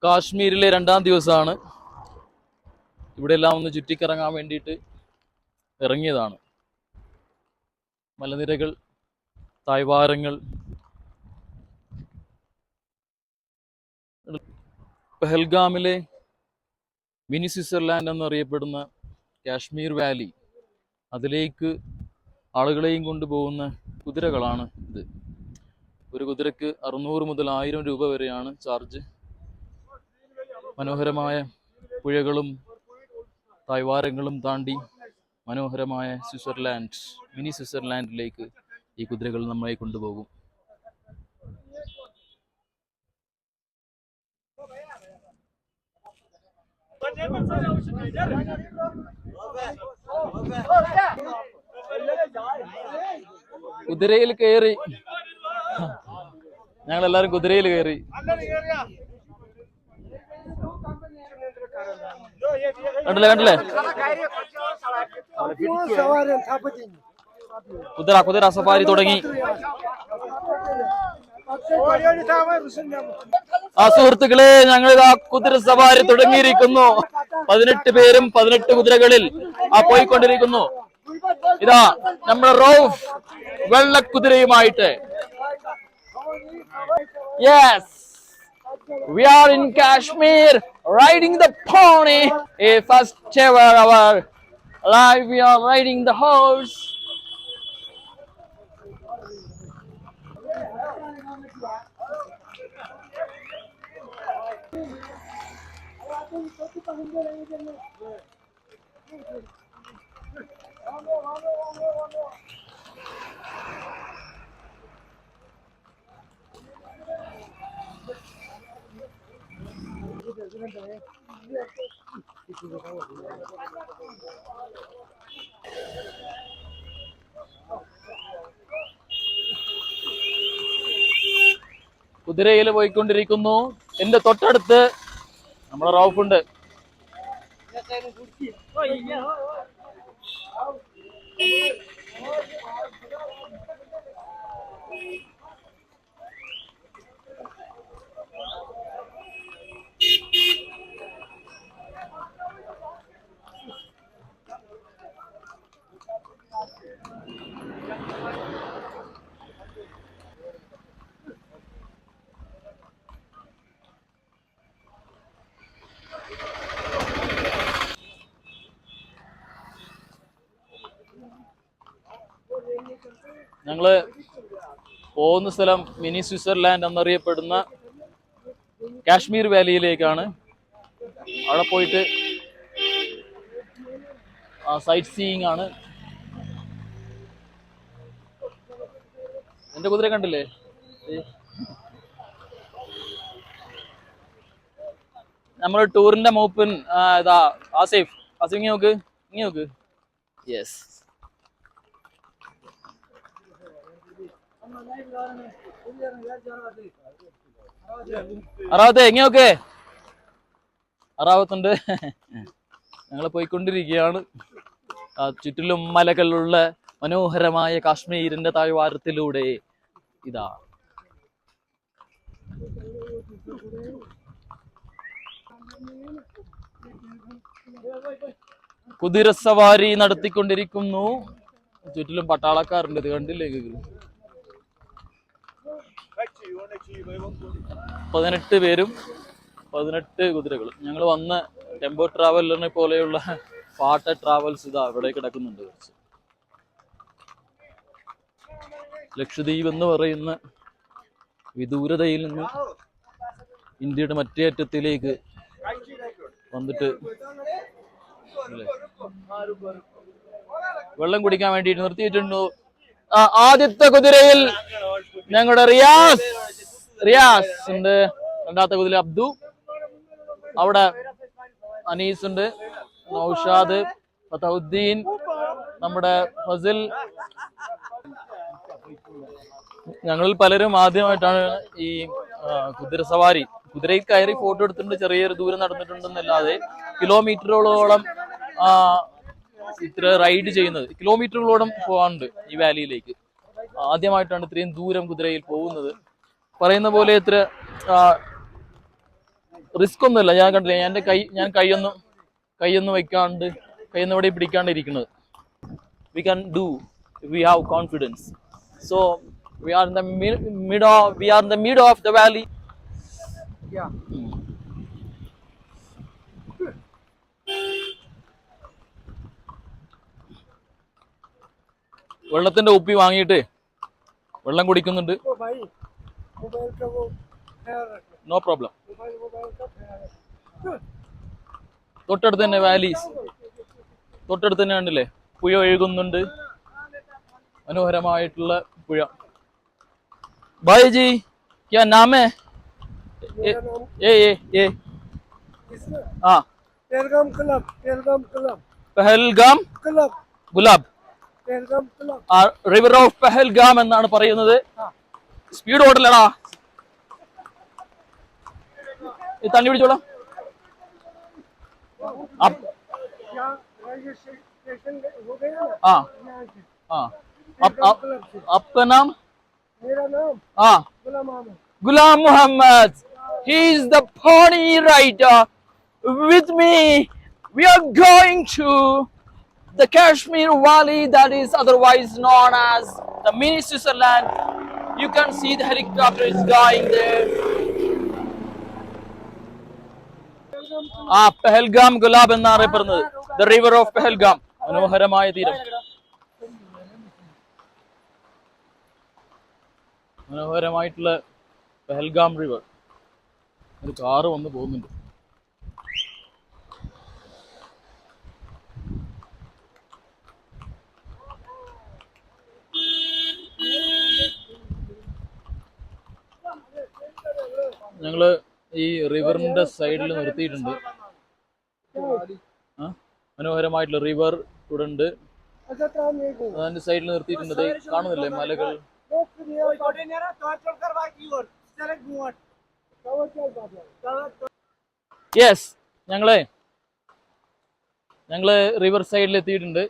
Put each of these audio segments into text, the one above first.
കാശ്മീരിലെ 2ാം ദിവസമാണ്. ഇവിടെ എല്ലാം ഒന്ന് ചുറ്റിക്കറങ്ങാൻ വേണ്ടിയിട്ട് ഇറങ്ങിയതാണ്. മലനിരകൾ, താഴ്വാരങ്ങൾ, പെഹൽഗാമിലെ മിനി സ്വിറ്റ്സർലാൻഡ് എന്നറിയപ്പെടുന്ന കാശ്മീർ വാലി, അതിലേക്ക് ആളുകളെയും കൊണ്ടുപോകുന്ന കുതിരകളാണ് ഇത്. ഒരു കുതിരക്ക് 600 മുതൽ 1000 രൂപ വരെയാണ് ചാർജ്. മനോഹരമായ പുഴകളും താഴ്വാരങ്ങളും താണ്ടി മനോഹരമായ സ്വിറ്റ്സർലാൻഡ്, മിനി സ്വിറ്റ്സർലാൻഡിലേക്ക് ഈ കുതിരകൾ നമ്മളെ കൊണ്ടുപോകും. കുതിരയിൽ കയറി, ഞങ്ങളെല്ലാരും കുതിരയിൽ കയറി. കണ്ടില്ലേ കുതിര സഫാരി തുടങ്ങി. സുഹൃത്തുക്കളെ, ഞങ്ങളിതാ കുതിര സവാരി തുടങ്ങിയിരിക്കുന്നു. 18 പേരും 18 കുതിരകളിൽ പോയിക്കൊണ്ടിരിക്കുന്നു. ഇതാ നമ്മുടെ Rauf വെള്ളക്കുതിരയുമായിട്ട്. Yes, we are in Kashmir riding the pony. First ever our live we are riding the horse. കുതിരയിൽ പോയിക്കൊണ്ടിരിക്കുന്നു. എന്റെ തൊട്ടടുത്ത് നമ്മുടെ റൌഫുണ്ട്. ഞങ്ങള് പോകുന്ന സ്ഥലം മിനി സ്വിറ്റ്സർലാൻഡ് എന്നറിയപ്പെടുന്ന കാശ്മീർ വാലിയിലേക്കാണ്. അവിടെ പോയിട്ട് സൈറ്റ് സീയിങ് ആണ്. എന്റെ കുതിര കണ്ടില്ലേ? നമ്മുടെ ടൂറിന്റെ മൂപ്പൻ ഇതാ ആസിഫ്. ഇങ്ങി നോക്ക്. യെസ്, എങ്ങനെയൊക്കെ അറാവത്തുണ്ട്. ഞങ്ങൾ പോയിക്കൊണ്ടിരിക്കുകയാണ്. ചുറ്റിലും മലകളുള്ള മനോഹരമായ കാശ്മീരിന്റെ താഴ്വാരത്തിലൂടെ. ഇതാ കുതിര സവാരി നടത്തിക്കൊണ്ടിരിക്കുന്നു. ചുറ്റിലും പട്ടാളക്കാരുണ്ട്. ഇത് കണ്ടില്ലേ? 18 പേരും 18 കുതിരകളും. ഞങ്ങൾ വന്ന ടെമ്പോ ട്രാവലറിനെ പോലെയുള്ള പാട്ട ട്രാവൽസ് ഇതാ ഇവിടെ കിടക്കുന്നുണ്ട്. ലക്ഷദ്വീപ് എന്ന് പറയുന്ന വിദൂരതയിൽ നിന്ന് ഇന്ത്യയുടെ മറ്റേ അറ്റത്തിലേക്ക് വന്നിട്ട് വെള്ളം കുടിക്കാൻ വേണ്ടിയിട്ട് നിർത്തിയിട്ടുണ്ടോ. ആദ്യത്തെ കുതിരയിൽ ഞങ്ങളുടെ റിയാസ് ഉണ്ട്. രണ്ടാമത്തെ കുതിര അബ്ദു, അവിടെ അനീസ് ഉണ്ട്, നൗഷാദ്, ഫതഹുദ്ദീൻ, നമ്മുടെ ഫസിൽ. ഞങ്ങളിൽ പലരും ആദ്യമായിട്ടാണ് ഈ കുതിര സവാരി. കുതിരയിൽ കയറി ഫോട്ടോ എടുത്തിട്ടുണ്ട്, ചെറിയൊരു ദൂരം നടന്നിട്ടുണ്ടെന്നല്ലാതെ കിലോമീറ്ററുകളോളം ഇത്ര റൈഡ് ചെയ്യുന്നത്. കിലോമീറ്ററുകളോളം പോകാനുണ്ട് ഈ വാലിയിലേക്ക്. ആദ്യമായിട്ടാണ് ഇത്രയും ദൂരം കുതിരയിൽ പോകുന്നത്. പറയുന്ന പോലെ ഇത്ര റിസ്ക് ഒന്നുമില്ല. ഞാൻ കണ്ടില്ല, ഞാൻ കൈയൊന്നും വെക്കാണ്ട് കൈയൊന്നും ഇവിടെ പിടിക്കാണ്ടിരിക്കുന്നത്. We can do if we have confidence. So we are in the middle of the valley. Yeah. വെള്ളത്തിന്റെ കുപ്പി വാങ്ങിയിട്ട് വെള്ളം കുടിക്കുന്നുണ്ട്. No problem. തൊട്ടടുത്ത് തന്നെ വാലീസ്, തൊട്ടടുത്ത് തന്നെ കണ്ടില്ലേ പുഴ ഒഴുകുന്നുണ്ട്, മനോഹരമായിട്ടുള്ള പുഴ. ഭായ് ജി ക്യാ നാം ഹൈ? ए हाँ Pahalgam club, Pahalgam club, Pahalgam club, gulab Pahalgam club. River of Pahalgam എന്നാണ് പറയുന്നത്. സ്പീഡ് ഓടില്ലടാ, തണ്ണി പിടിച്ചോളാം. यहाँ रेलवे स्टेशन हो गया ना, हाँ यहाँ से हाँ. पहलगाम क्लब से. आपका नाम? मेरा नाम हाँ, Ghulam Ahmad. Ghulam Muhammad. He is the pony rider. With me, we are going to the Kashmir Valley, that is otherwise known as the mini Switzerland. You can see the helicopter is going there. Pahalgam Gulab എന്നാണ് അറിയപ്പെടുന്നത്. The river of Pahalgam. മനോഹരമായ തീരം, മനോഹരമായിട്ടുള്ള Pahalgam river. ഒരു car വന്ന് പോകുന്നുണ്ട്. ഞങ്ങള് ഈ റിവറിന്റെ സൈഡിൽ നിർത്തിയിട്ടുണ്ട്. മനോഹരമായിട്ടുള്ള റിവർ ഇവിടെ ഉണ്ട്. അതിന്റെ സൈഡിൽ നിർത്തിയിട്ടുണ്ട്. ദേ കാണുന്നില്ലേ മലകൾ. യെസ്, ഞങ്ങള് റിവർ സൈഡിൽ എത്തിയിട്ടുണ്ട്.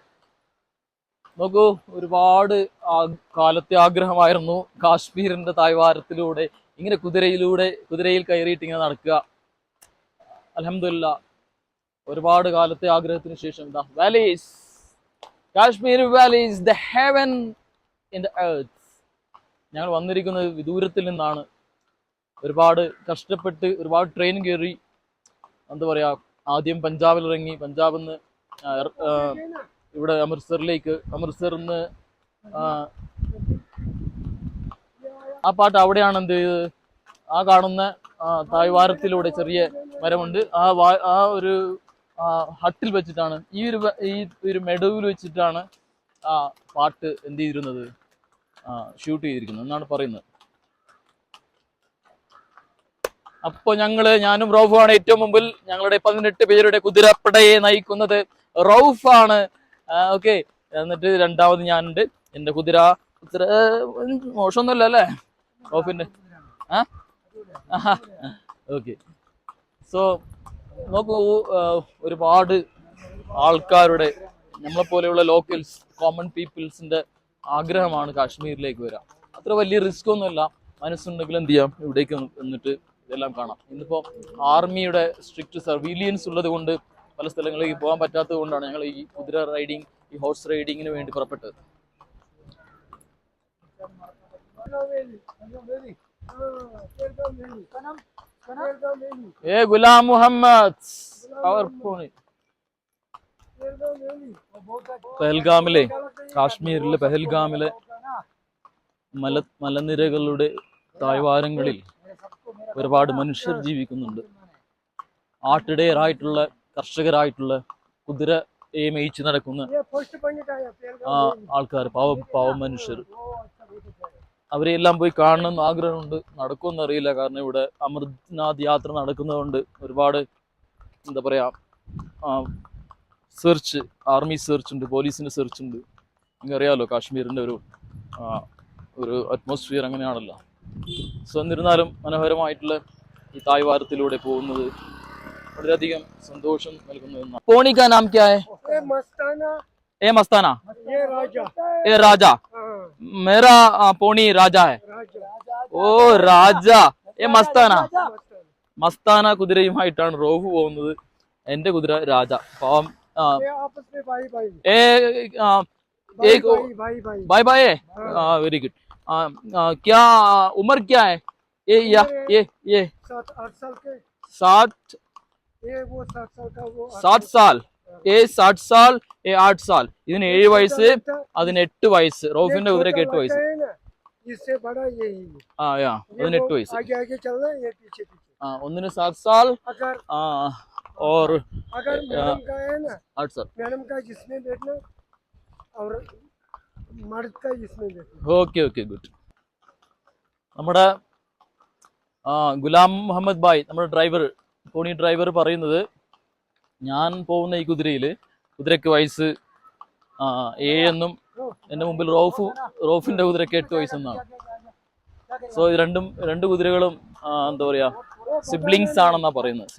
നോക്കൂ, ഒരുപാട് കാലത്തെ ആഗ്രഹമായിരുന്നു കാശ്മീരിന്റെ താഴ്വാരത്തിലൂടെ ഇങ്ങനെ കുതിരയിൽ കയറിയിട്ട് ഇങ്ങനെ നടക്കുക. അൽഹംദുലില്ലാ, ഒരുപാട് കാലത്തെ ആഗ്രഹത്തിന് ശേഷം valleys, Kashmir valleys, the heaven in the earth. ഞങ്ങൾ വന്നിരിക്കുന്നത് വിദൂരത്തിൽ നിന്നാണ്. ഒരുപാട് കഷ്ടപ്പെട്ട് ഒരുപാട് ട്രെയിൻ കയറി, എന്താ പറയാ, ആദ്യം പഞ്ചാബിൽ ഇറങ്ങി, പഞ്ചാബിൽ നിന്ന് ഇവിടെ അമൃത്സറിൽ നിന്ന് ആ പാട്ട് അവിടെയാണ് എന്ത് ചെയ്തത്, ആ കാണുന്ന താഴ്വാരത്തിലൂടെ ചെറിയ മരമുണ്ട്, ആ ഒരു ഹട്ടിൽ വെച്ചിട്ടാണ്, ഈ ഒരു മെഡവിൽ വെച്ചിട്ടാണ് ആ പാട്ട് എന്ത് ചെയ്തിരുന്നത്, ഷൂട്ട് ചെയ്തിരിക്കുന്നത് എന്നാണ് പറയുന്നത്. അപ്പൊ ഞാനും റൌഫാണ് ഏറ്റവും മുമ്പിൽ. ഞങ്ങളുടെ 18 പേരുടെ കുതിരപ്പടയെ നയിക്കുന്നത് റൌഫാണ്. ഓക്കെ, എന്നിട്ട് രണ്ടാമത് ഞാനുണ്ട്. എന്റെ കുതിര മോശമൊന്നുമല്ല അല്ലേ റൌഫിന്റെ? ഓക്കെ. സോ നോക്കൂ, ഒരുപാട് ആൾക്കാരുടെ, നമ്മളെപ്പോലെയുള്ള ലോക്കൽസ്, കോമൺ പീപ്പിൾസിന്റെ ആഗ്രഹമാണ് കാശ്മീരിലേക്ക് വരാം. അത്ര വലിയ റിസ്ക് ഒന്നുമില്ല, മനസ്സുണ്ടെങ്കിൽ എന്ത് ചെയ്യാം, ഇവിടേക്ക് വന്നിട്ട് ഇതെല്ലാം കാണാം. ഇന്നിപ്പോ ആർമിയുടെ സ്ട്രിക്റ്റ് സർവീലിയൻസ് ഉള്ളത് കൊണ്ട് പല സ്ഥലങ്ങളിലേക്ക് പോകാൻ പറ്റാത്തത് കൊണ്ടാണ് ഞങ്ങൾ ഈ കുതിര റൈഡിങ്, ഈ ഹോഴ്സ് റൈഡിങ്ങിന് വേണ്ടി പുറപ്പെട്ടത്. ഗുലാം മുഹമ്മദ്, പഹൽഗാമിലെ, കാശ്മീരിലെ പഹൽഗാമിലെ മലനിരകളുടെ താഴ്വാരങ്ങളിൽ ഒരുപാട് മനുഷ്യർ ജീവിക്കുന്നുണ്ട്. ആട്ടിടയരായിട്ടുള്ള, കർഷകരായിട്ടുള്ള, കുതിരയെ മേയിച്ച് നടക്കുന്ന ആൾക്കാർ, പാവം മനുഷ്യർ. അവരെല്ലാം പോയി കാണണമെന്ന് ആഗ്രഹമുണ്ട്. നടക്കുമെന്ന് അറിയില്ല, കാരണം ഇവിടെ അമർനാഥ് യാത്ര നടക്കുന്നതുകൊണ്ട് ഒരുപാട് എന്താ പറയാ, സെർച്ച്, ആർമി സെർച്ച് ഉണ്ട്, പോലീസിന്റെ സെർച്ച് ഉണ്ട്. നിങ്ങൾക്ക് അറിയാമല്ലോ കാശ്മീരിന്റെ ഒരു അറ്റ്മോസ്ഫിയർ അങ്ങനെയാണല്ലോ. സോ എന്നിരുന്നാലും മനോഹരമായിട്ടുള്ള ഈ താഴ്വാരത്തിലൂടെ പോകുന്നത് വളരെയധികം സന്തോഷം നൽകുന്ന. പോണി കാ നാം ക്യാ ഹൈ? ए मस्ताना, ये राजा, मेरा पोनी राजा है. ओ राजा, ये मस्ताना. മസ്താന കുതിരയുമായിട്ടാണ് റോഹു പോകുന്നത്. എന്റെ കുതിര രാജ. പാവം. ये आपस में भाई भाई ഏ भाई एक भाई भाई बाय बाय है। Very good. क्या उम्र क्या है ये या ये 7-8 साल के 60 ये वो 7 साल का वो 60 साल ये 60 साल ये 8 साल ഇതിന് 7 വയസ്സ് അതിന് 8 വയസ്സ് റോഫിന്റെ കുതിരക്ക് 8 വയസ്സ് इससे बड़ा यही യാ അതിന് 8 വയസ്സ് आगे आगे चल रहा है ये पीछे पीछे ഒന്നിന് 7 साल अगर और अगर मैडम का है ना 8 साल मैडम का जिसमें बैठना और मर्द का जिसमें बैठना ഓക്കെ ഓക്കെ ഗുഡ്. നമ്മുടെ ഗുലാം മുഹമ്മദ് ഭായ് നമ്മുടെ ഡ്രൈവർ പോണി ഡ്രൈവർ പറയുന്നത് ഞാൻ പോകുന്ന ഈ കുതിരക്ക് വയസ്സ് 7 എന്നും എൻ്റെ മുമ്പിൽ റോഫിന്റെ കുതിരക്ക് 8 വയസ്സെന്നാണ്. സോ ഇത് രണ്ട് കുതിരകളും എന്താ പറയാ സിബ്ലിങ്സ് ആണെന്നാ പറയുന്നത്.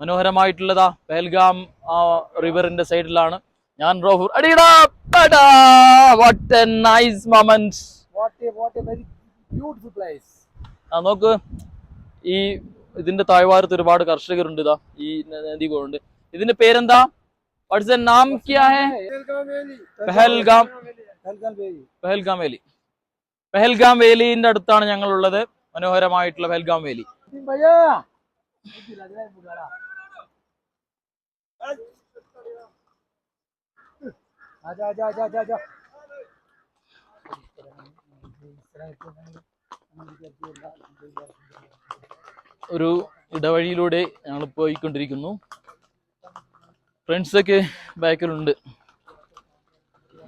മനോഹരമായിട്ടുള്ളതാ പെഹൽഗാം റിവറിന്റെ സൈഡിലാണ് ഞാൻ റോഹു. അടിയടാ what a nice moment. what a very beautiful place നോക്ക് ഈ ഇതിന്റെ താഴ്വാരത്ത് ഒരുപാട് കർഷകരുണ്ട്. ഇതാ ഈ നദി പോകുന്നുണ്ട്. ഇതിന്റെ പേരെന്താ? വാട്ട്സ് ദ നാം ക്യാ ഹൈ? പെഹൽഗാം പെഹൽഗാം വേലി. പെഹൽഗാം വേലിന്റെ അടുത്താണ് ഞങ്ങൾ ഉള്ളത്. മനോഹരമായിട്ടുള്ള പെഹൽഗാം വേലി. आजा आजा आजा आजा आजा ഒരു ഇടവഴിയിലൂടെ ഞങ്ങൾ പോയിക്കൊണ്ടിരിക്കുന്നു. ഫ്രണ്ട്സൊക്കെ ബാക്കിലുണ്ട്.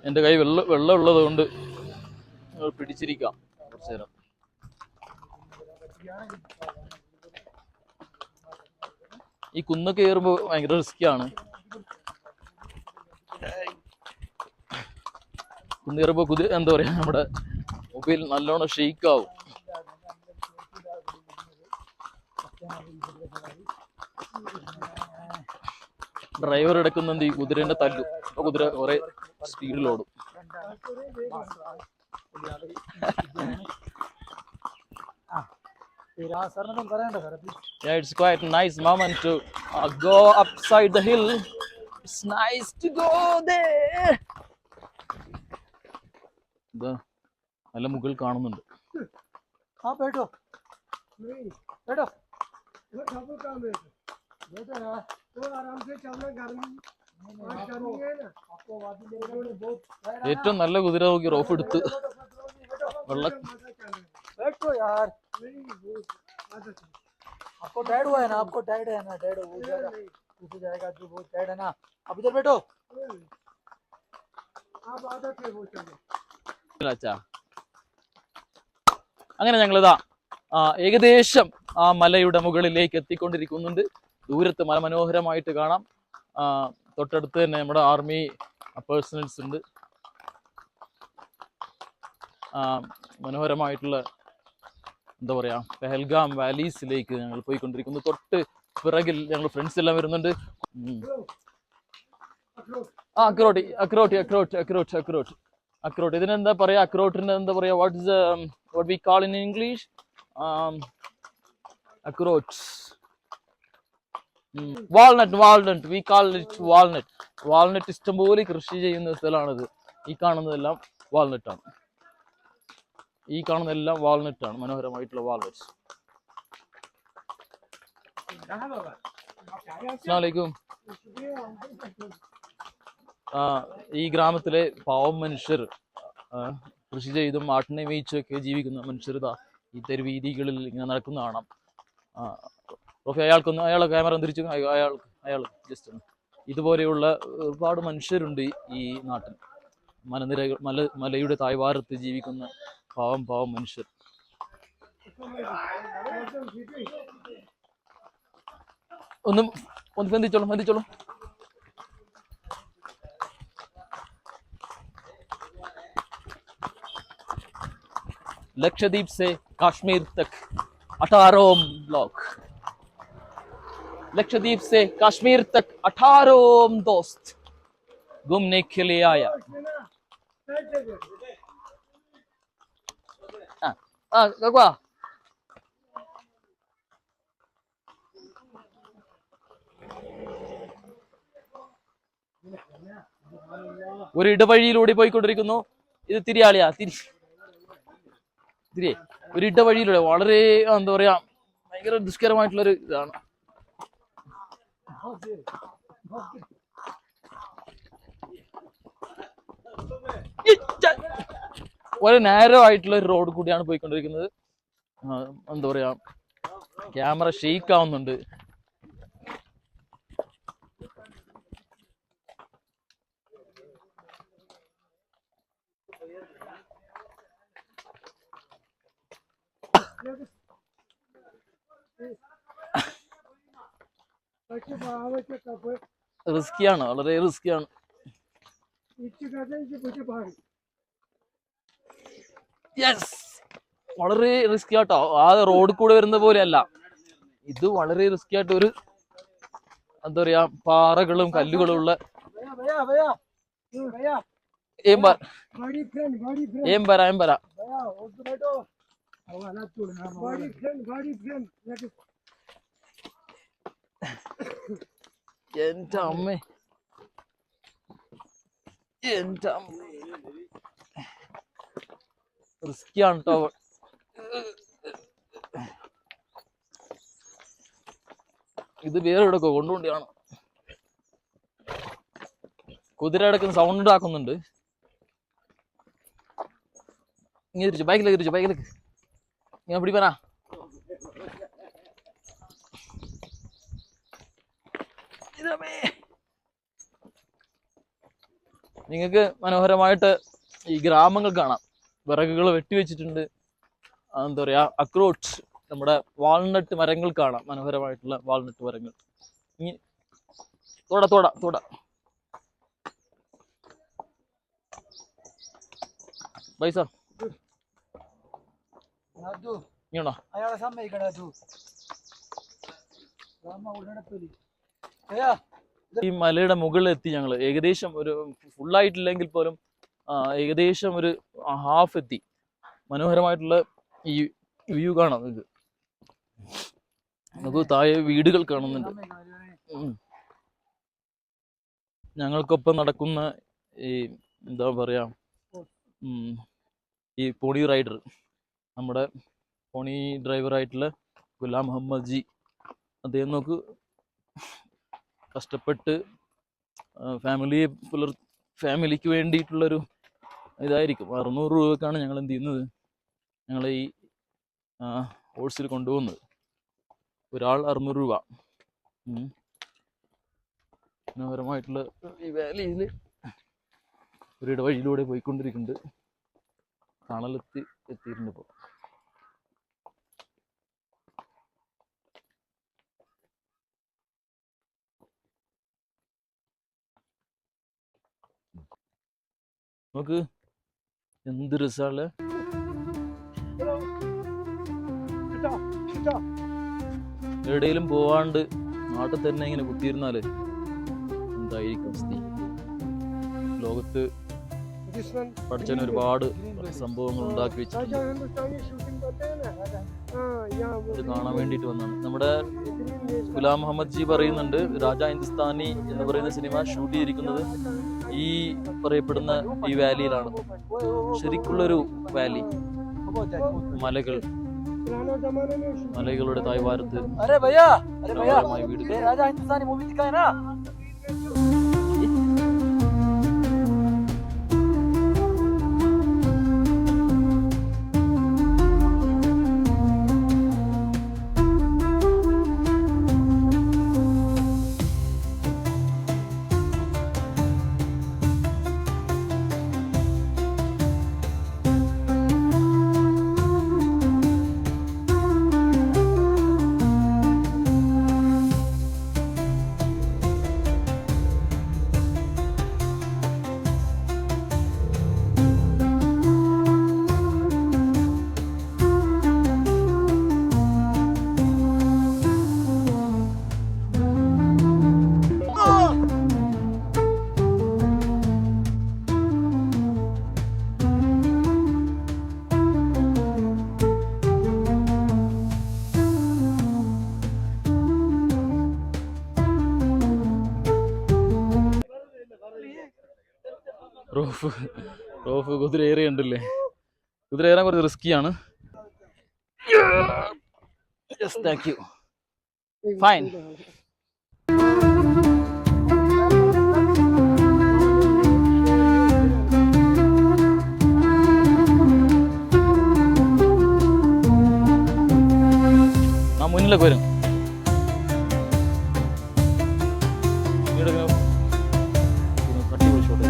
എൻ്റെ കൈ വെള്ളം ഉള്ളത് കൊണ്ട് പിടിച്ചിരിക്കാം കുറച്ചു നേരം. ഈ കുന്നൊക്കെ കയറുമ്പോൾ ഭയങ്കര റിസ്ക്കാണ്. കുന്ന് കയറുമ്പോൾ എന്താ പറയാ നമ്മുടെ മൊബൈൽ നല്ലോണം ഷെയ്ക്ക് ആവും. ഡ്രൈവർ എടുക്കുന്നുണ്ട് ഈ കുതിരന്റെ തല്ലു. അപ്പൊ കുതിര കുറെ സ്പീഡിലോടും. Yeah, it's quite a nice moment to go upside the hill. It's nice to go there. നല്ല മുകൾ കാണുന്നുണ്ട്. हाँ बैठो नहीं बैठो वो डबल काम है बैठो यार तो आराम से चलना गर्मी है ना आपको वादी लेने बहुत ഏറ്റവും നല്ല കുതിര നോക്കി റോഫ് എടുത്ത് വെള്ള बैठो यार आपको टायर्ड हुआ है ना आपको टायर्ड है ना टायर्ड हो जाएगा उसे जाएगा जो बहुत टायर्ड है ना अब इधर बैठो आप आदत है वो चलो അങ്ങനെ ഞങ്ങളിതാ ഏകദേശം ആ മലയുടെ മുകളിലേക്ക് എത്തിക്കൊണ്ടിരിക്കുന്നുണ്ട്. ദൂരത്ത് മല മനോഹരമായിട്ട് കാണാം. തൊട്ടടുത്ത് തന്നെ നമ്മുടെ ആർമി പേഴ്സണൽസ് ഉണ്ട്. മനോഹരമായിട്ടുള്ള എന്താ പറയാ പെഹൽഗാം വാലീസിലേക്ക് ഞങ്ങൾ പോയിക്കൊണ്ടിരിക്കുന്നു. തൊട്ട് പിറകിൽ ഞങ്ങൾ ഫ്രണ്ട്സ് എല്ലാം വരുന്നുണ്ട്. അക്രോട്ട് അക്രോട്ട് അക്രോട്ട് അക്രോട്ട് അക്രോട്ട് അക്രോട്ട് ഇതിനെന്താ പറയാ? അക്രോട്ടിന് എന്താ പറയാ? what we call in English akhrot. Walnut we call it walnut ഇഷ്ടംപോലെ കൃഷി ചെയ്യുന്ന സ്ഥലമാണിത്. ഈ കാണുന്നതെല്ലാം വാൾനട്ടാണ്. മനോഹരമായിട്ടുള്ള വാൾനട്ട്സ്. അസ്സലാമലൈക്കും. ഈ ഗ്രാമത്തിലെ പാവം മനുഷ്യർ, കൃഷി ചെയ്തും ആട്ടിനെ മേയിച്ചൊക്കെ ജീവിക്കുന്ന മനുഷ്യർ ഈ തെരുവീതികളിൽ ഇങ്ങനെ നടക്കുന്ന കാണാം. അയാളെ ക്യാമറ തിരിച്ചു, അയാൾ ജസ്റ്റ് ഇതുപോലെയുള്ള ഒരുപാട് മനുഷ്യരുണ്ട് ഈ നാട്ടിൽ. മലയുടെ തായ്വാരത്ത് ജീവിക്കുന്ന പാവം മനുഷ്യർ. ഒന്ന് ബന്ധിച്ചോളൂ. लक्षद्वीप से कश्मीर तक 18 ब्लॉक, लक्षद्वीप से कश्मीर तक 18 दोस्त घूमने के लिए आया. क्या ഒരു ഇടവഴിയിലൂടെ പോയിക്കൊണ്ടിരിക്കുന്നു. ഇത് തിരിയാളിയാ, ഒരു ഇടവഴിയിലൂടെ വളരെ എന്താ പറയാ ഭയങ്കര ദുഷ്കരമായിട്ടുള്ളൊരു ഇതാണ്. വളരെ നേരോ ആയിട്ടുള്ള ഒരു റോഡ് കൂടിയാണ് പോയിക്കൊണ്ടിരിക്കുന്നത്. എന്താ പറയാ ക്യാമറ ഷെയ്ക്ക് ആവുന്നുണ്ട്. റിസ്കിയാണ്, വളരെ റിസ്കിയാണ്. യെസ്, വളരെ റിസ്കി ആട്ടോ. ആ റോഡ് കൂടെ വരുന്ന പോലെയല്ല ഇത്. വളരെ റിസ്കി ആയിട്ട് ഒരു എന്താ പറയാ പാറകളും കല്ലുകളും ഉള്ള ഏം വരാ എന്റെ അമ്മ റിസ്കിയാണ് കേട്ടോ. ഇത് വേറെ എവിടെയൊക്കെ കൊണ്ടുകൊണ്ടാണ്. കുതിര അടക്കുന്ന സൗണ്ട് ഉണ്ടാക്കുന്നുണ്ട്. ഇങ്ങനെ തിരിച്ചു, ബൈക്കിലേക്ക് ഇങ്ങനെ പിടിപ്പാനാ. നിങ്ങൾക്ക് മനോഹരമായിട്ട് ഈ ഗ്രാമങ്ങൾ കാണാം. വിറകുകൾ വെട്ടിവെച്ചിട്ടുണ്ട്. എന്താ പറയാ അക്രോട്ട്, നമ്മുടെ വാൾനട്ട് മരങ്ങൾ കാണാം. മനോഹരമായിട്ടുള്ള വാൾനട്ട് മരങ്ങൾ. തോട പൈസ ഇങ്ങോട്ടോ. ഈ മലയുടെ മുകളിൽ എത്തി ഞങ്ങള്. ഏകദേശം ഒരു ഫുള്ളായിട്ടില്ലെങ്കിൽ പോലും ഏകദേശം ഒരു ഹാഫ് എത്തി. മനോഹരമായിട്ടുള്ള ഈ വ്യൂ കാണാം നിങ്ങൾക്ക്. നമുക്ക് താഴെ വീടുകൾ കാണുന്നുണ്ട്. ഞങ്ങൾക്കൊപ്പം നടക്കുന്ന ഈ എന്താ പറയാ ഈ പോണി റൈഡർ, നമ്മുടെ പോണി ഡ്രൈവറായിട്ടുള്ള ഗുലാം മുഹമ്മദ് ജി, അദ്ദേഹം നോക്ക് കഷ്ടപ്പെട്ട് ഫാമിലിക്ക് വേണ്ടിയിട്ടുള്ളൊരു ഇതായിരിക്കും. 600 രൂപക്കാണ് ഞങ്ങൾ എന്ത് ചെയ്യുന്നത്, ഞങ്ങൾ ഈ ഹോഴ്സിൽ കൊണ്ടുപോകുന്നത്. ഒരാൾ 600 രൂപ. മനോഹരമായിട്ടുള്ള ഈ വാലിയിൽ ഒരു ഇടവഴിയിലൂടെ പോയിക്കൊണ്ടിരിക്കുന്നുണ്ട്. എത്തിയിട്ടുണ്ട് ഇപ്പോൾ. നമുക്ക് എന്ത് രസമാണ്. എവിടെയെങ്കിലും പോവാണ്ട് നാട്ടിൽ തന്നെ ഇങ്ങനെ കുത്തിയിരുന്നാല് എന്തായിരിക്കും സ്ഥിതി. ലോകത്ത് പഠിച്ചതിന് ഒരുപാട് സംഭവങ്ങൾ ഉണ്ടാക്കി വെച്ചിട്ടുണ്ട്. ഇത് കാണാൻ വേണ്ടിയിട്ട് വന്നാണ്. നമ്മുടെ ഗുലാം മുഹമ്മദ് ജി പറയുന്നുണ്ട്, രാജാ ഹിന്ദുസ്ഥാനി എന്ന് പറയുന്ന സിനിമ ഷൂട്ട് ചെയ്തിരിക്കുന്നത് ഈ പറയപ്പെടുന്ന ഈ വാലിയിലാണ്. ശരിക്കുള്ളൊരു വാലി, മലകൾ, पुराने जमाने में മലകളുടെ തായ്വാരത്ത് अरे भैया മനോഹരമായ വീട്. ये राजा हिंदुस्तानी मूवी दिखा है ना റോഫ് റോഫ് കുതിര ഏറിയുണ്ടല്ലേ. കുതിര ഏറാൻ കുറച്ച് റിസ്കിയാണ്. Yes, thank you. ഫൈൻ. ആ മുന്നിലൊക്കെ വരും. കട്ടി പിടിച്ചോട്ടെ.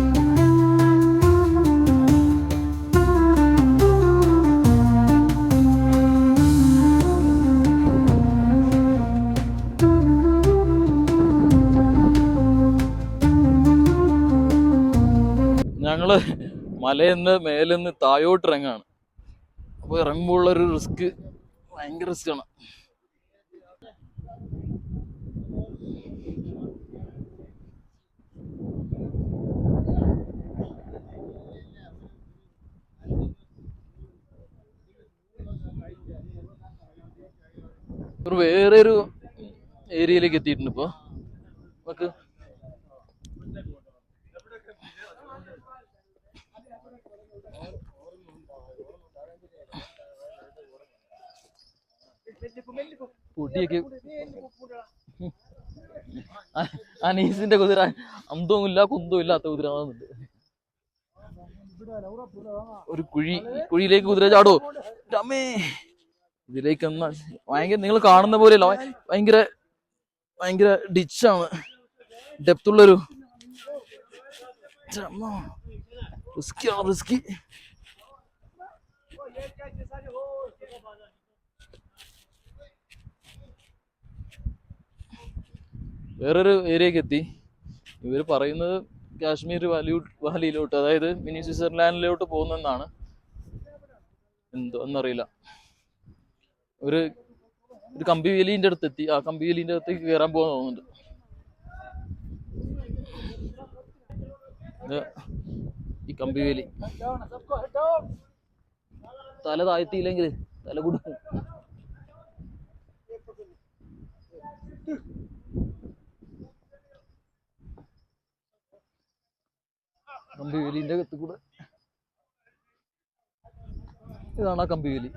ഞങ്ങള് മലയിന്ന് മേലിന്ന് താഴോട്ട് ഇറങ്ങാണ്. അപ്പൊ ഇറങ്ങുമ്പോൾ ഉള്ളൊരു റിസ്ക് ഭയങ്കര റിസ്ക്കാണ്. വേറെ ഒരു ഏരിയയിലേക്ക് എത്തിയിട്ടുണ്ട് ഇപ്പൊ. നമുക്ക് പൊട്ടിയൊക്കെ അനീസിന്റെ കുതിര അന്തവും ഇല്ല കുന്തവും ഇല്ലാത്ത കുതിര ആവുന്നുണ്ട്. ഒരു കുഴിയിലേക്ക് കുതിര ചാടോ രമേ. ഇതിലേക്ക് എന്നാ ഭയങ്കര, നിങ്ങൾ കാണുന്ന പോലെയല്ല, ഭയങ്കര ഭയങ്കര ഡിച്ചാണ്, ഡെപ്ത് ഉള്ളൊരു റിസ്കിയാണ്, റിസ്കി. വേറൊരു ഏരിയക്ക് എത്തി. ഇവർ പറയുന്നത് കാശ്മീർ വാലിയിലോട്ട്, അതായത് മിനി സ്വിറ്റ്സർലാൻഡിലോട്ട് പോകുന്നെന്നാണ്. എന്തോ എന്നറിയില്ല. ഒരു കമ്പിവേലിന്റെ അടുത്തെത്തി. ആ കമ്പിവേലിന്റെ അടുത്തേക്ക് കയറാൻ പോകാൻ തോന്നുന്നുണ്ട്. ഈ കമ്പിവേലി തല താഴ്ത്തിയില്ലെങ്കിൽ തല കൊടുക്കും. കമ്പിവേലിന്റെ അകത്ത് കൂടെ, ഇതാണ് ആ കമ്പിവേലി.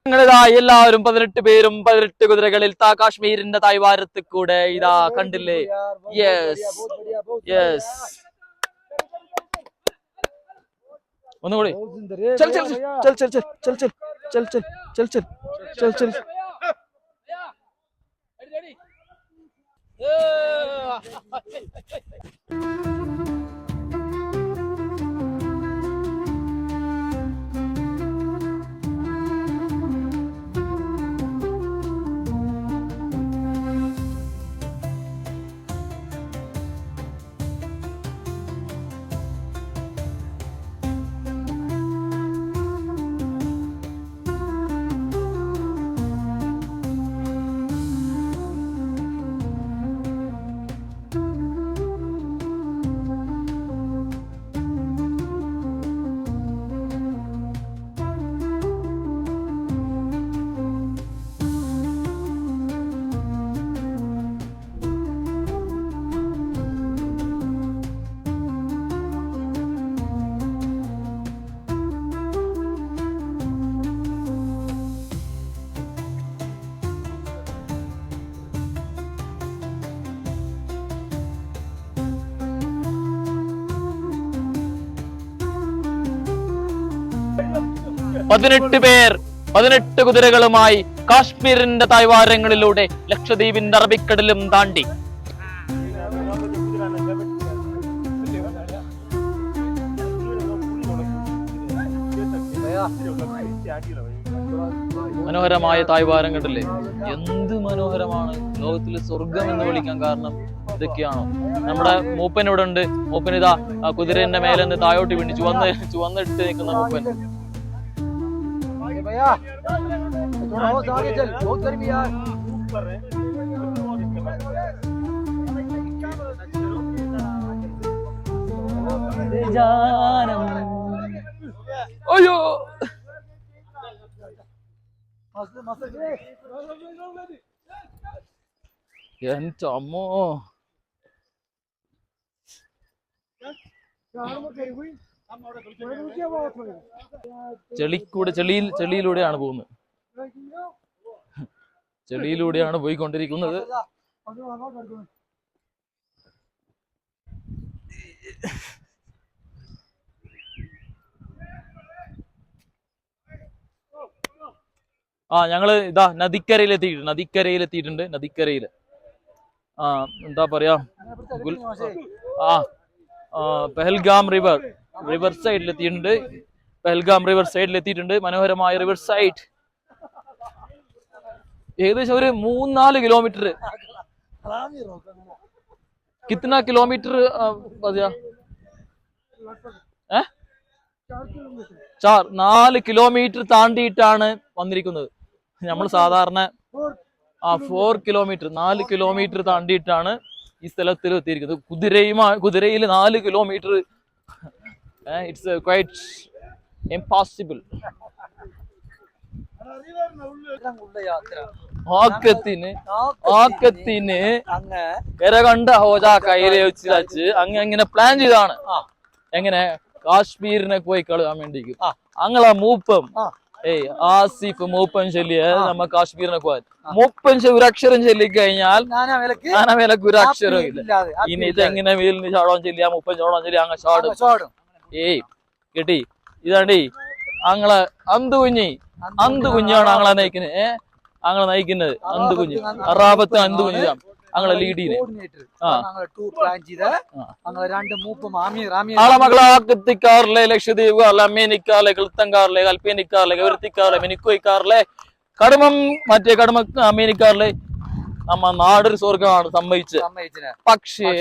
ഞങ്ങളിതാ എല്ലാവരും 18 പേരും 18 കുതിരകളിൽ കാശ്മീരിന്റെ തായ്വാരത്ത് കൂടെ ഇതാ കണ്ടില്ലേ. യെസ് യെസ്, ഒന്നുകൂടി. ചൽ ചൽ ചൽ ചൽ ചൽ ചൽ ചൽ ചൽ ചൽ ചൽ ചൽ ചൽ. 18 പേർ 18 കുതിരകളുമായി കാശ്മീരിന്റെ താഴ്വാരങ്ങളിലൂടെ ലക്ഷദ്വീപിന്റെ അറബിക്കടലും താണ്ടി. മനോഹരമായ താഴ്വാരം കണ്ടില്ലേ? എന്ത് മനോഹരമാണ്! ലോകത്തിലെ സ്വർഗം എന്ന് വിളിക്കാൻ കാരണം ഇതൊക്കെയാണോ? നമ്മുടെ മൂപ്പൻ ഇവിടെ ഉണ്ട്. മൂപ്പൻ ഇതാ കുതിരന്റെ മേലെ നിന്ന് താഴോട്ട് വീണ്ടി ചുവന്നിട്ട് നിൽക്കുന്ന മൂപ്പൻ. അയ്യോ, എന്റെ അമ്മോ! ചെളിയിലൂടെയാണ് പോകുന്നത്. ചെളിയിലൂടെയാണ് പോയിക്കൊണ്ടിരിക്കുന്നത്. ഞങ്ങള് ഇതാ നദിക്കരയിലെത്തിയിട്ടുണ്ട്. നദിക്കരയില് എന്താ പറയാ, പെഹൽഗാം റിവർ സൈഡിലെത്തിയിട്ടുണ്ട്. മനോഹരമായ റിവർ സൈഡ്. ഏകദേശം ഒരു 3-4 കിലോമീറ്റർ. കിतना കിലോമീറ്റർ? 4 കിലോമീറ്റർ താണ്ടിയിട്ടാണ് വന്നിരിക്കുന്നത്. നമ്മൾ സാധാരണ 4 കിലോമീറ്റർ 4 കിലോമീറ്റർ താണ്ടിയിട്ടാണ് ഈ സ്ഥലത്തിൽ എത്തിയിരിക്കുന്നത്. കുതിരയിൽ 4 കിലോമീറ്റർ. It's quite impossible. ആക്കത്തിന് കണ്ട ഹോജാ കയ്യില് വെച്ച് അങ്ങനെ പ്ലാൻ ചെയ്താണ്. എങ്ങനെ കാശ്മീരിനെ പോയി കളയാൻ വേണ്ടി അങ്ങളെ മൂപ്പം ആസിഫ് മൂപ്പൻ ചൊല്ലിയ നമ്മ കാശ്മീരിനെ പോകാൻ. മൂപ്പൻ ഒരു അക്ഷരം ചൊല്ലിക്കഴിഞ്ഞാൽ ഞാനവേലക്ക് ഒരു അക്ഷരം ഇല്ല. ഇനി ഇതെങ്ങനെ വീലിന് ചാടാൻ ചൊല്ലിയാ മൂപ്പൻ ചാടാൻ ചൊല്ലി അങ്ങ് ചാടും. കിട്ടി. ഇതാണ്ടി അങ്ങളെ അന്തു കുഞ്ഞാണ് അങ്ങളെ നയിക്കുന്നത്. അങ്ങളെ നയിക്കുന്നത് അന്തു കുഞ്ഞ്. അറാബത്ത് അന്തു കുഞ്ഞാ അങ്ങളെ ലീഡ് ചെയ്യുന്നേ. ലക്ഷദ്വീപ് അമേനിക്കാറിലെ കിളുത്തങ്കാറിലെ കൽപ്പേനിക്കാറിലെ കവർത്തിക്കാറിലെ മിനിക്കോയിക്കാറിലെ കടുമം അമേനിക്കാറിലെ നമ്മ നാടൊരു സ്വർഗമാണ് സമ്മതിച്ചത്. പക്ഷേ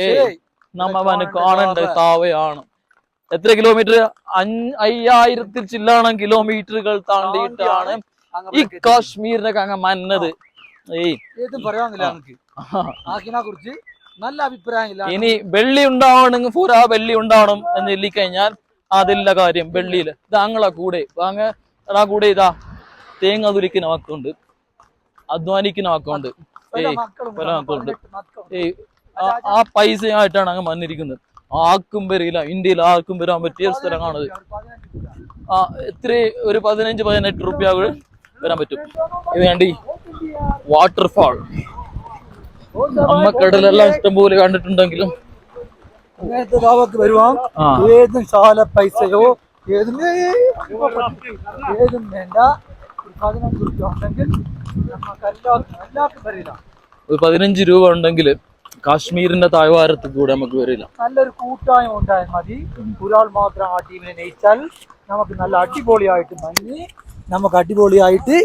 നമ്മ കാണേണ്ട താവയാണ്. എത്ര കിലോമീറ്റർ? 5000 ചില്ലാണം കിലോമീറ്ററുകൾ താണ്ടിയിട്ടാണ് ഈ കാശ്മീരിനൊക്കെ അങ്ങ് മന്നത്. ഇനി വെള്ളി ഉണ്ടാവണമെങ്കിൽ പൂരാ വെള്ളി ഉണ്ടാവണം എന്ന് ചൊല്ലിക്കഴിഞ്ഞാൽ അതില്ല കാര്യം. വെള്ളിയില് താങ്കളെ കൂടെ ഇതാ തേങ്ങ തുലിക്കുന്ന വാക്കുണ്ട്, അധ്വാനിക്കുന്ന വാക്കുണ്ട്. പല വാക്കുണ്ട്. ആ പൈസയായിട്ടാണ് അങ്ങ് വന്നിരിക്കുന്നത്. ആർക്കും വരില്ല. ഇന്ത്യയിൽ ആർക്കും വരാൻ പറ്റിയ സ്ഥലമാണത്. എത്ര ഒരു 15-18 രൂപ വരാൻ പറ്റും. ഇത് വേണ്ടി വാട്ടർഫാൾ നമ്മ കടലെല്ലാം ഇഷ്ടംപോലെ കണ്ടിട്ടുണ്ടെങ്കിലും വരുവാൻ ഏതും ശാല പൈസയോ ഏതും വേണ്ട. 15 രൂപ ഉണ്ടെങ്കിൽ ഒരു 15 രൂപ ഉണ്ടെങ്കിൽ കാശ്മീരിന്റെ താഴ്വാരത്ത് കൂടെ നമുക്ക് വരില്ല. നല്ലൊരു കൂട്ടായ്മ ഉണ്ടായാൽ മതി. ഒരാൾ മാത്രം ആ ടീമിനെ നയിച്ചാൽ നമുക്ക് നല്ല അടിപൊളിയായിട്ട് നമുക്ക് അടിപൊളിയായിട്ട്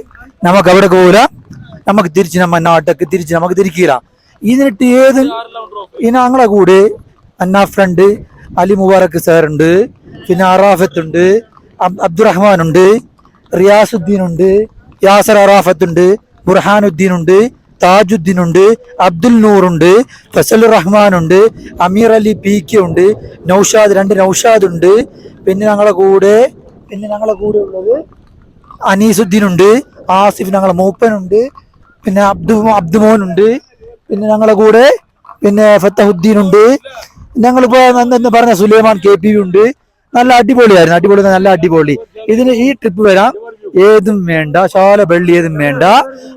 നമുക്ക് അവിടെ പോരാ. നമുക്ക് തിരിച്ച് നമ്മ നാട്ടൊക്കെ നമുക്ക് തിരിക്കുക. ഇതിനിട്ട് ഇനി ഞങ്ങളെ കൂടെ അന്നാ ഫ്രണ്ട് അലി മുബാറക്ക് സാറുണ്ട്, പിന്നെ അറാഫത്ത് ഉണ്ട്, അബ്ദുറഹ്മാൻ ഉണ്ട്, റിയാസുദ്ദീൻ ഉണ്ട്, യാസർ അറാഫത്ത് ഉണ്ട്, ബുർഹാനുദ്ദീൻ ഉണ്ട്, താജുദ്ദീൻ ഉണ്ട്, അബ്ദുൽ നൂർ ഉണ്ട്, ഫസലുർ റഹ്മാൻ ഉണ്ട്, അമീർ അലി PK ഉണ്ട്, നൗഷാദ് 2 നൗഷാദ് ഉണ്ട്. പിന്നെ ഞങ്ങളെ കൂടെ ഉള്ളത് അനീസുദ്ദീൻ ഉണ്ട്, ആസിഫ് ഞങ്ങളെ മൂപ്പനുണ്ട്, പിന്നെ അബ്ദുമോൻ ഉണ്ട്, പിന്നെ ഞങ്ങളെ കൂടെ പിന്നെ ഫത്തഹുദ്ദീൻ ഉണ്ട്. ഞങ്ങളിപ്പോ പറഞ്ഞ സുലൈമാൻ KPV ഉണ്ട്. നല്ല അടിപൊളിയായിരുന്നു. നല്ല അടിപൊളി. ഈ ട്രിപ്പ് വരാം. ഏതും വേണ്ട, ശാല വെള്ളി ഏതും വേണ്ട.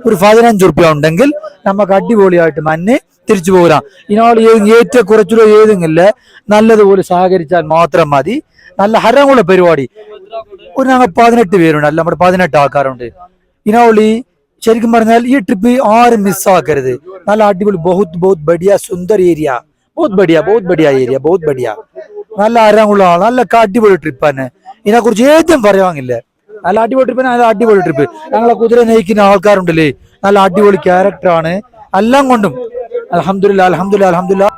ഒരു 15 രൂപ ഉണ്ടെങ്കിൽ നമുക്ക് അടിപൊളിയായിട്ട് തിരിച്ചു പോരാം. ഇതിനോട് ഏറ്റവും കുറച്ചുകൂടെ ഏതെങ്കിലും നല്ലതുപോലെ സഹകരിച്ചാൽ മാത്രം മതി. നല്ല ഹരമുള്ള പരിപാടി. ഒരു ഞങ്ങൾ 18 പേരുണ്ട്, അല്ല നമ്മുടെ 18 ആൾക്കാരുണ്ട്. ഇനോളി ശരിക്കും പറഞ്ഞാൽ ഈ ട്രിപ്പ് ആരും മിസ്സാക്കരുത്. നല്ല അടിപൊളി, ബഹുത് ബഡിയ സുന്ദർ ഏരിയ, ബഹുത് ബഡിയ ഏരിയ, ബഹുത് ബഡിയ. നല്ല ഹരമുള്ള ആൾ, നല്ല അടിപൊളി ട്രിപ്പ് തന്നെ. ഇതിനെ കുറിച്ച് ഏതും പറയാങ്ങില്ല. നല്ല അടിപൊളി ട്രിപ്പ്, നല്ല അടിപൊളി ട്രിപ്പ്. ഞങ്ങളെ കുതിര നയിക്കുന്ന ആൾക്കാരുണ്ടല്ലേ, നല്ല അടിപൊളി ക്യാരക്ടറാണ്. എല്ലാം കൊണ്ടും അൽഹംദുലില്ലാ.